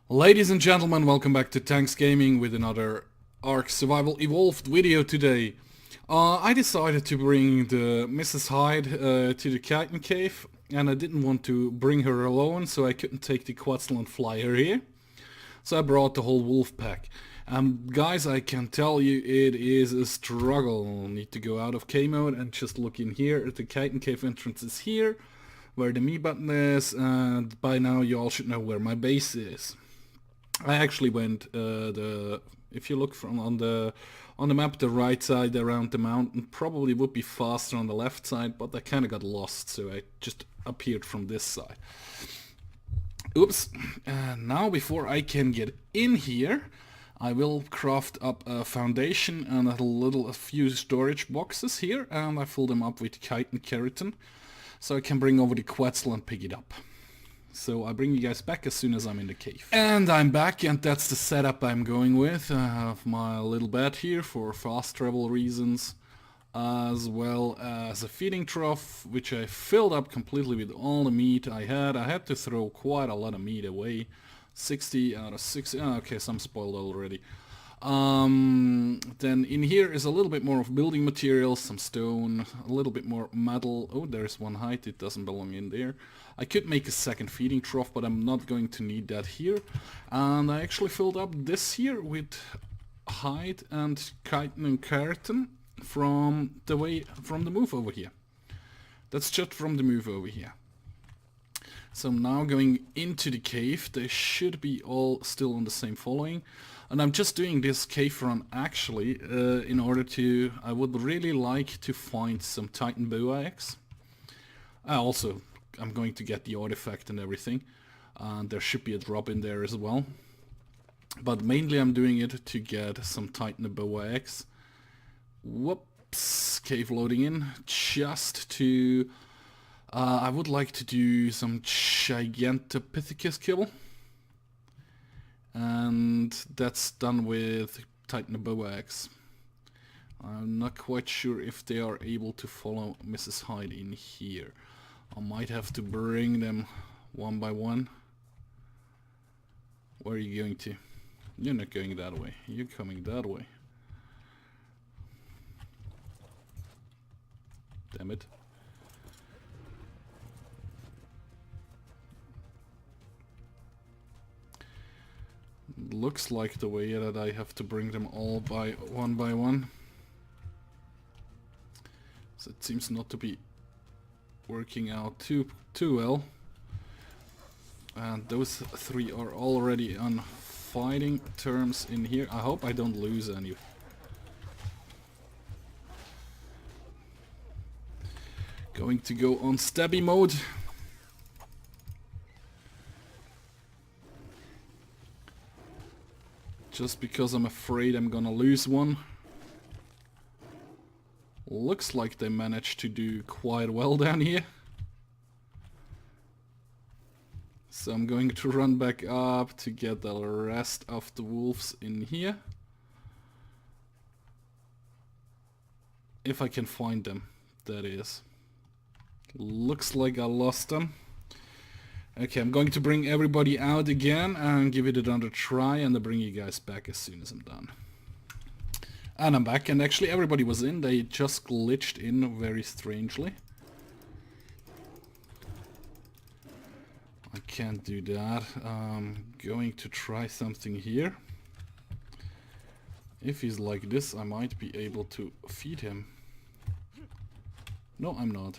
Ladies and gentlemen, welcome back to Tanks Gaming with another ARK Survival Evolved video today. I decided to bring the Mrs. Hyde to the Chitin Cave, and I didn't want to bring her alone, so I couldn't take the Quetzal flyer here. So I brought the whole wolf pack. Guys, I can tell you it is a struggle. Need to go out of K mode and just look in here. The Chitin Cave entrance is here, where the me button is, and by now you all should know where my base is. I actually went if you look from on the map, the right side around the mountain probably would be faster on the left side, but I kind of got lost, so I just appeared from this side. Oops. Now before I can get in here, I will craft up a foundation and a few storage boxes here, and I fill them up with chitin keratin, so I can bring over the Quetzal and pick it up. So I bring you guys back as soon as I'm in the cave. And I'm back, and that's the setup I'm going with. I have my little bed here for fast travel reasons, as well as a feeding trough, which I filled up completely with all the meat I had. I had to throw quite a lot of meat away. 60 out of 60. Oh, okay, some spoiled already. Then in here is a little bit more of building materials, some stone, a little bit more metal. Oh, there's one height, it doesn't belong in there. I could make a second feeding trough, but I'm not going to need that here. And I actually filled up this here with hide and chitin and keratin from the move over here. That's just from the move over here. So I'm now going into the cave. They should be all still on the same following. And I'm just doing this cave run actually in order to... I would really like to find some Titan bow axe. I'm going to get the artifact and everything. And there should be a drop in there as well. But mainly I'm doing it to get some Titan bow axe. Whoops. Cave loading in. Just to... I would like to do some Gigantopithecus kibble. And that's done with Titan bow axe. I'm not quite sure if they are able to follow Mrs. Hyde in here. I might have to bring them one by one. Where are you going to? You're not going that way. You're coming that way. Damn it. Looks like the way that I have to bring them all by one. So it seems not to be working out too well. And those three are already on fighting terms in here. I hope I don't lose any. Going to go on stabby mode. Just because I'm afraid I'm gonna lose one. Looks like they managed to do quite well down here. So I'm going to run back up to get the rest of the wolves in here. If I can find them, that is. Looks like I lost them. Okay, I'm going to bring everybody out again and give it another try, and I'll bring you guys back as soon as I'm done. And I'm back, and actually everybody was in. They just glitched in very strangely. I can't do that. I'm going to try something here. If he's like this, I might be able to feed him. No, I'm not.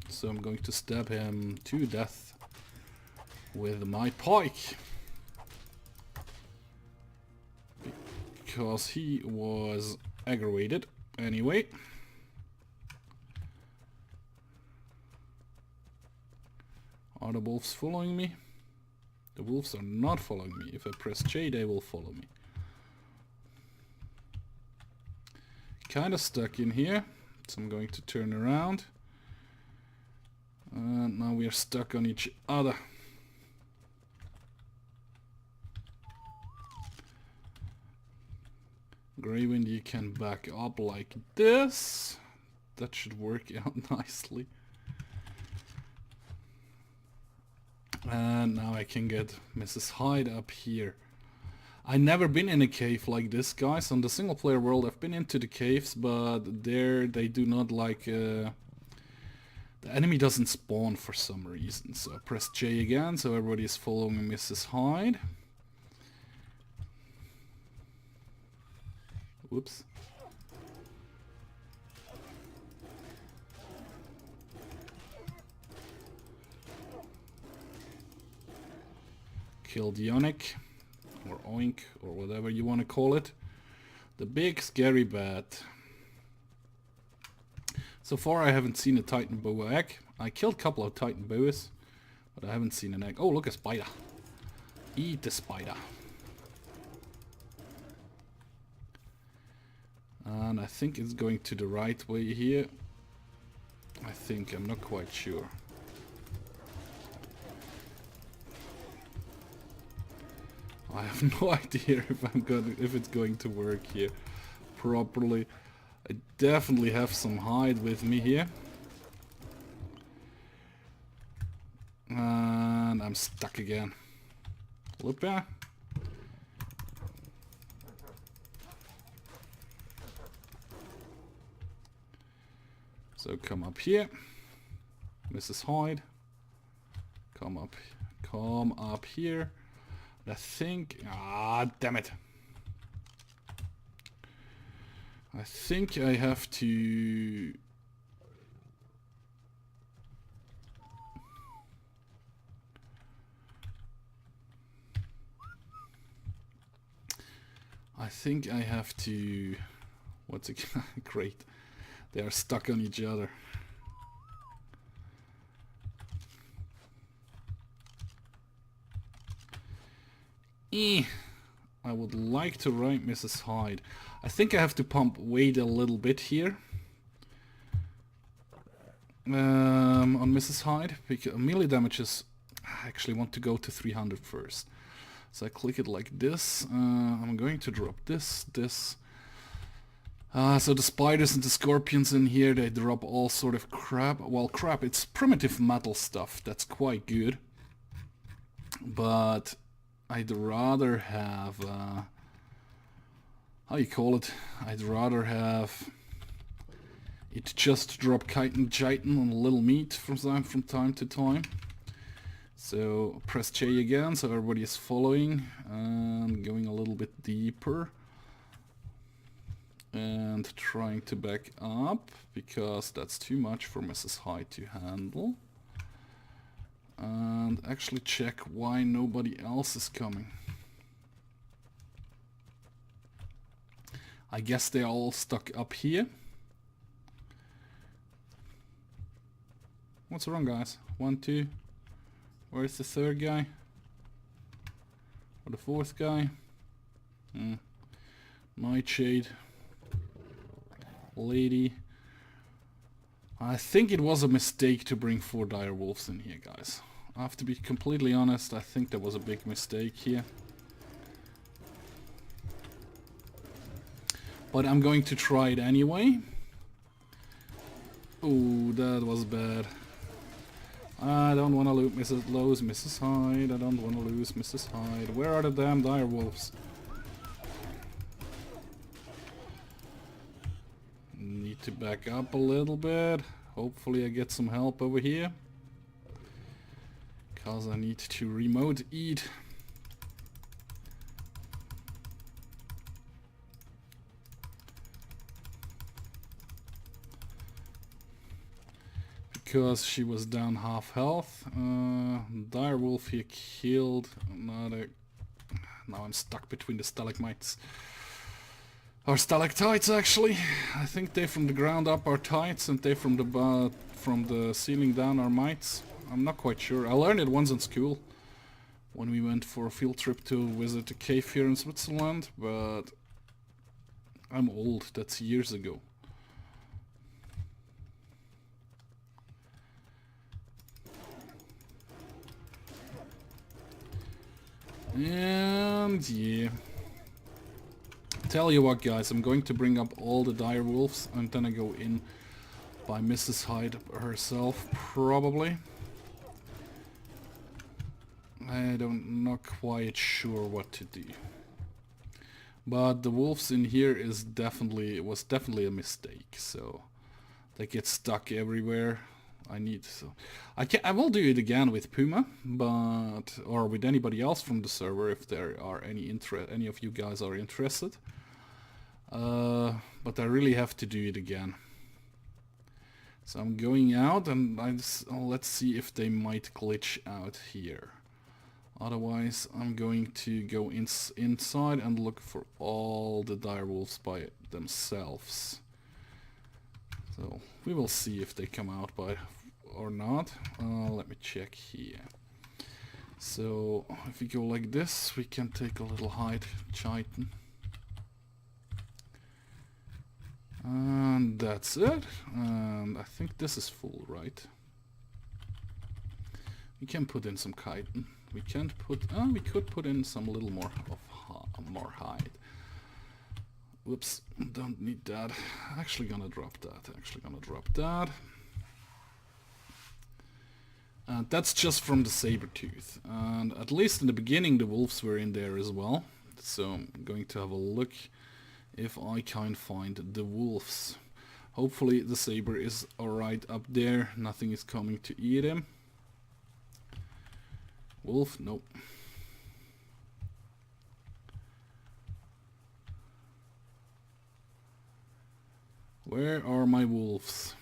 So I'm going to stab him to death with my pike, because he was aggravated anyway. Are the wolves following me? The wolves are not following me. If I press J, they will follow me. Kind of stuck in here, so I'm going to turn around. And now we are stuck on each other. Greywind, you can back up like this. That should work out nicely. And now I can get Mrs. Hyde up here. I never been in a cave like this, guys. On the single player world I've been into the caves, but there they do not like... the enemy doesn't spawn for some reason. So I press J again, so everybody is following Mrs. Hyde. Whoops. Killed Yonic, or Oink, or whatever you want to call it. The big scary bat. So far I haven't seen a Titan boa egg. I killed a couple of Titan boas, but I haven't seen an egg. Oh, look, a spider. Eat the spider. And I think it's going to the right way here. I think, I'm not quite sure. I have no idea if it's going to work here properly. I definitely have some hide with me here. And I'm stuck again. Look there. So come up here, Mrs. Hyde. Come up here. I think, damn it. I think I have to... What's it? Great. They are stuck on each other. I would like to write Mrs. Hyde. I think I have to pump weight a little bit here. On Mrs. Hyde, because melee damages, I actually want to go to 300 first. So I click it like this. I'm going to drop this. So the spiders and the scorpions in here, they drop all sort of crap. Well, crap, it's primitive metal stuff. That's quite good. But I'd rather have... how you call it? I'd rather have it just drop chitin on a little meat from time to time. So press J again, so everybody is following and going a little bit deeper and trying to back up because that's too much for Mrs. Hyde to handle. And actually check why nobody else is coming. I guess they're all stuck up here. What's wrong, guys? 1, 2. Where's the third guy? Or the fourth guy? Nightshade. Lady. I think it was a mistake to bring 4 dire wolves in here, guys. I have to be completely honest, I think that was a big mistake here. But I'm going to try it anyway. Oh, that was bad. I don't want to lose Mrs. Hyde. I don't want to lose Mrs. Hyde. Where are the damn dire wolves? Need to back up a little bit. Hopefully I get some help over here. Because I need to remote eat. Because she was down half health. Dire wolf here killed another. Now I'm stuck between the stalagmites. Or stalactites, actually. I think they from the ground up are tights and they from the ceiling down are mites. I'm not quite sure. I learned it once in school when we went for a field trip to visit a cave here in Switzerland, but I'm old. That's years ago. And yeah. Tell you what, guys, I'm going to bring up all the dire wolves and then I go in by Mrs. Hyde herself, probably. not quite sure what to do. But the wolves in here was definitely a mistake. So they get stuck everywhere. I will do it again with Puma, or with anybody else from the server if there are any of you guys are interested. But I really have to do it again. So I'm going out and let's see if they might glitch out here. Otherwise I'm going to go inside and look for all the direwolves by themselves. So we will see if they come out or not. Let me check here. So if we go like this, we can take a little hide chitin. And that's it. And I think this is full, right? We can put in some chitin. We can't put. We could put in some little more of more hide. Whoops, don't need that. Actually gonna drop that. And that's just from the saber tooth. And at least in the beginning the wolves were in there as well. So I'm going to have a look if I can find the wolves. Hopefully the saber is alright up there. Nothing is coming to eat him. Wolf, nope. Where are my wolves?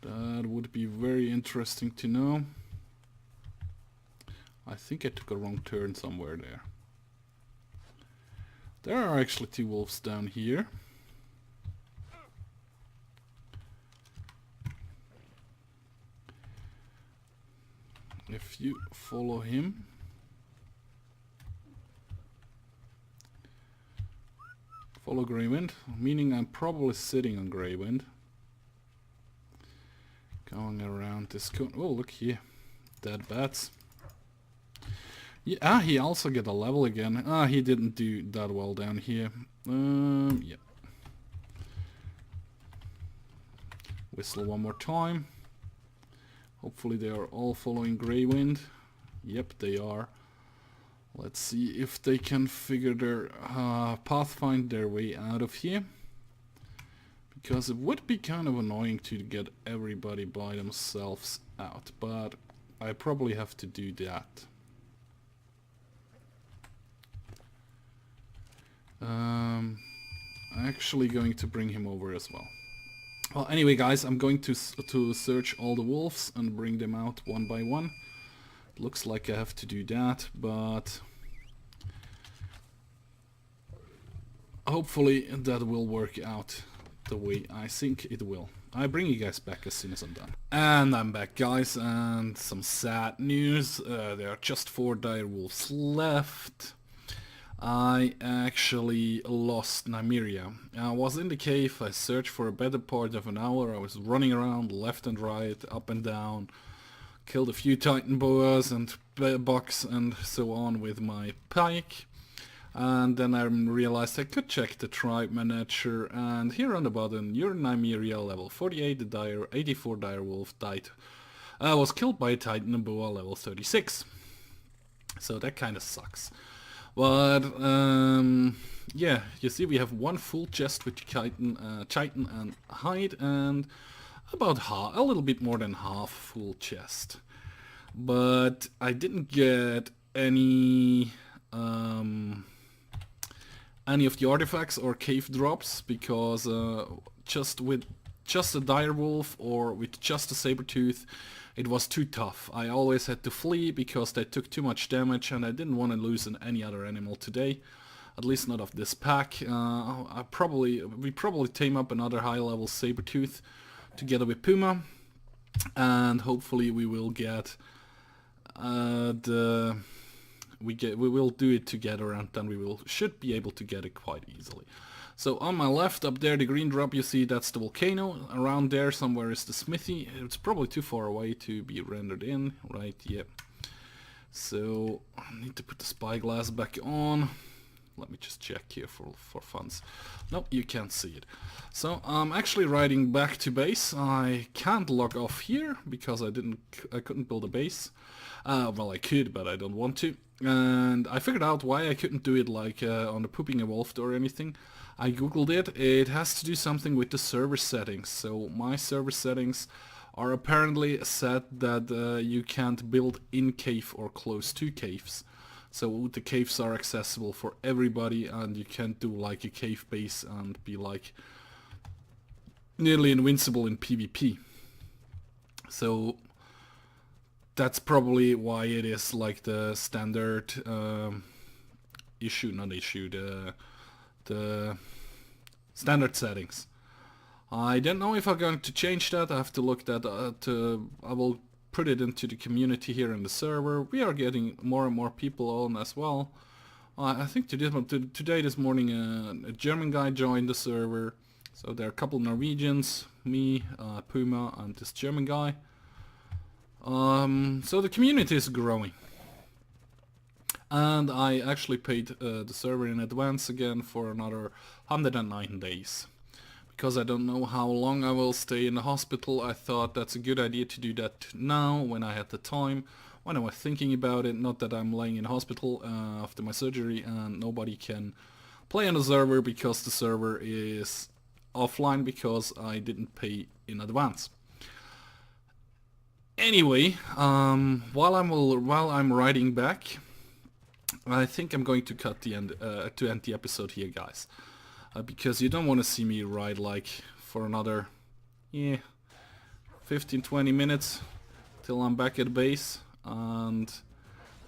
That would be very interesting to know. I think I took a wrong turn somewhere there. There are actually 2 wolves down here. If you follow him, follow Greywind, meaning I'm probably sitting on Greywind. Going around this cone. Oh, look here. Dead bats. Yeah, he also got a level again. He didn't do that well down here. Yeah. Whistle one more time. Hopefully they are all following Greywind. Yep, they are. Let's see if they can figure their find their way out of here. Because it would be kind of annoying to get everybody by themselves out. But I probably have to do that. I'm actually going to bring him over as well. Well, anyway, guys, I'm going to search all the wolves and bring them out one by one. It looks like I have to do that, but hopefully that will work out the way I think it will. I bring you guys back as soon as I'm done. And I'm back, guys, and some sad news. There are just 4 direwolves left. I actually lost Nymeria. I was in the cave, I searched for a better part of an hour, I was running around left and right, up and down, killed a few titan boas and bucks and so on with my pike. And then I realized I could check the tribe manager, and here on the bottom, your Nymeria level 48, the 84 direwolf died. Was killed by a titan boa level 36. So that kinda sucks. But yeah, you see we have 1 full chest with chitin and hide, and about a little bit more than half full chest. But I didn't get any of the artifacts or cave drops, because just a direwolf or with just a saber tooth, it was too tough. I always had to flee because they took too much damage, and I didn't want to lose any other animal today. At least not of this pack. We probably tame up another high level saber tooth together with Puma, and hopefully we will get we will do it together, and then should be able to get it quite easily. So on my left up there, the green drop you see, that's the volcano. Around there somewhere is the smithy. It's probably too far away to be rendered in, right? Yep. So I need to put the spyglass back on. Let me just check here for funds. Nope, you can't see it. So I'm actually riding back to base. I can't log off here because I couldn't build a base. Well, I could, but I don't want to. And I figured out why I couldn't do it like on the Pooping Evolved or anything. I googled it. It has to do something with the server settings. So my server settings are apparently set that you can't build in cave or close to caves. So the caves are accessible for everybody, and you can't do like a cave base and be like nearly invincible in PvP. So that's probably why it is like the standard the standard settings. I don't know if I'm going to change that. I have to look that I will put it into the community here in the server. We are getting more and more people on as well. I think today this morning a German guy joined the server. So there are a couple Norwegians, me, Puma, and this German guy. So the community is growing. And I actually paid the server in advance again for another 109 days. Because I don't know how long I will stay in the hospital, I thought that's a good idea to do that now, when I had the time, when I was thinking about it. Not that I'm laying in hospital after my surgery and nobody can play on the server because the server is offline because I didn't pay in advance. Anyway, while I'm riding back, I think I'm going to cut the end to end the episode here, guys. Because you don't want to see me ride like for another 15-20 minutes till I'm back at base, and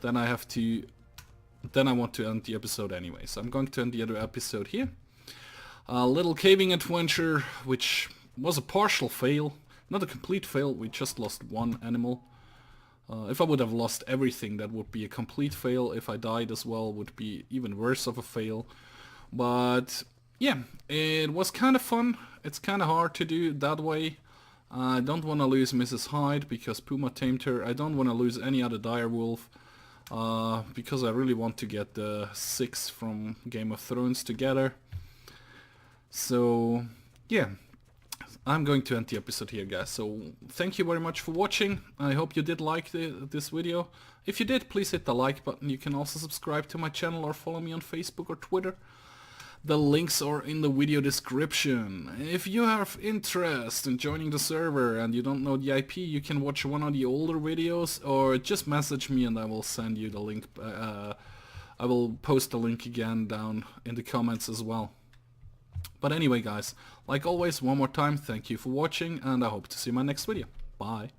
then I want to end the episode anyway. So I'm going to end the other episode here. A little caving adventure, which was a partial fail, not a complete fail. We just lost one animal. If I would have lost everything, that would be a complete fail. If I died as well, would be even worse of a fail. But yeah, it was kind of fun. It's kind of hard to do that way. I don't want to lose Mrs. Hyde because Puma tamed her. I don't want to lose any other direwolf because I really want to get the 6 from Game of Thrones together. So yeah, I'm going to end the episode here, guys. So thank you very much for watching. I hope you did like this video. If you did, please hit the like button. You can also subscribe to my channel or follow me on Facebook or Twitter. The links are in the video description. If you have interest in joining the server and you don't know the IP, you can watch one of the older videos or just message me and I will send you the link. I will post the link again down in the comments as well. But anyway, guys, like always, one more time, thank you for watching and I hope to see you in my next video. Bye.